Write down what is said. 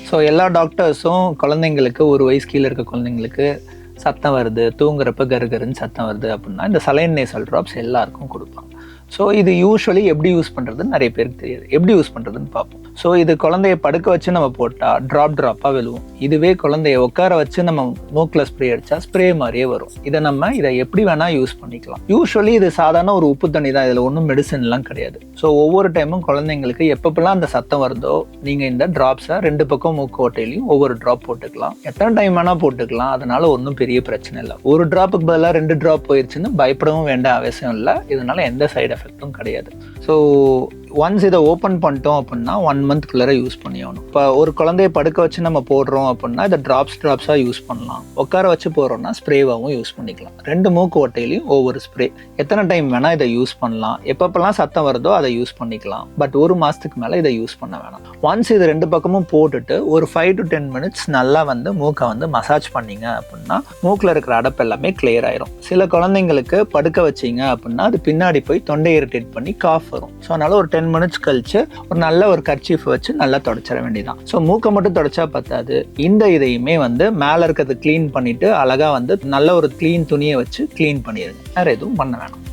So எல்லா டாக்டர்ஸும் குழந்தைங்களுக்கு 1 வயசு கீழே இருக்க குழந்தைங்களுக்கு சத்தம் வருது, தூங்குறப்ப கருகருன்னு சத்தம் வருது அப்படின்னா இந்த சலைன் நேசல் ட்ராப்ஸ் எல்லாருக்கும் கொடுப்பாங்க. ஸோ இது யூஸ்வலி எப்படி யூஸ் பண்ணுறதுன்னு நிறைய பேருக்கு தெரியாது. எப்படி யூஸ் பண்ணுறதுன்னு பார்ப்போம். ஸோ இது குழந்தைய படுக்க வச்சு நம்ம போட்டால் ட்ராப்பாக விழுவும். இதுவே குழந்தைய உட்கார வச்சு நம்ம மூக்கில் ஸ்ப்ரே அடித்தா ஸ்ப்ரே மாதிரியே வரும். இதை எப்படி வேணால் யூஸ் பண்ணிக்கலாம். யூஸ்வலி இது சாதாரண ஒரு உப்பு தண்ணி தான், இதில் ஒன்றும் மெடிசன்லாம் கிடையாது. ஸோ ஒவ்வொரு டைமும் குழந்தைங்களுக்கு எப்பப்பெல்லாம் அந்த சத்தம் வருதோ நீங்கள் இந்த ட்ராப்ஸை 2 பக்கம் மூக்கு ஓட்டையிலையும் ஒவ்வொரு ட்ராப் போட்டுக்கலாம். எத்தனை டைம் வேணால் போட்டுக்கலாம். அதனால ஒன்றும் பெரிய பிரச்சனை இல்லை. ஒரு ட்ராப்புக்கு பதிலாக 2 ட்ராப் போயிடுச்சுன்னு பயப்படவும் வேண்டிய அவசியம் இல்லை. இதனால எந்த சைடு எஃபெக்டும் கிடையாது. ஸோ ஒன்ஸ் இதை ஓப்பன் பண்ணிட்டோம் அப்படின்னா 1 மந்த்குள்ளே யூஸ் பண்ணி ஆகணும். இப்போ ஒரு குழந்தைய படுக்க வச்சு நம்ம போடுறோம் அப்படின்னா இதை ட்ராப்ஸாக யூஸ் பண்ணலாம். உட்கார வச்சு போடுறோம்னா ஸ்ப்ரேவாகவும் யூஸ் பண்ணிக்கலாம். 2 மூக்கு ஓட்டையிலையும் ஒவ்வொரு ஸ்ப்ரே. எத்தனை டைம் வேணால் இதை யூஸ் பண்ணலாம். எப்பப்பெல்லாம் சத்தம் வருதோ அதை யூஸ் பண்ணிக்கலாம். பட் 1 மாதத்துக்கு மேலே இதை யூஸ் பண்ண வேணாம். ஒன்ஸ் இது 2 பக்கமும் போட்டுட்டு ஒரு 5 to 10 minutes நல்லா மூக்கை மசாஜ் பண்ணிங்க அப்படின்னா மூக்கில் இருக்கிற அடப்பு எல்லாமே கிளியர் ஆயிரும். சில குழந்தைங்களுக்கு படுக்க வச்சிங்க அப்படின்னா அது பின்னாடி போய் தொண்டை இரிட்டேட் பண்ணி காஃப் வரும். ஸோ அதனால ஒரு 10 minutes கழிச்சு ஒரு நல்ல ஒரு கர்ச்சீஃப் வச்சு நல்லா தொடச்சிட வேண்டியதான். ஸோ மூக்கை மட்டும் தொடச்சா பத்தாது. இதையுமே மேலே இருக்கிறது க்ளீன் பண்ணிட்டு அழகா நல்ல ஒரு க்ளீன் துணியை வச்சு க்ளீன் பண்ணிடுங்க. வேற எதுவும் பண்ண வேணாம்.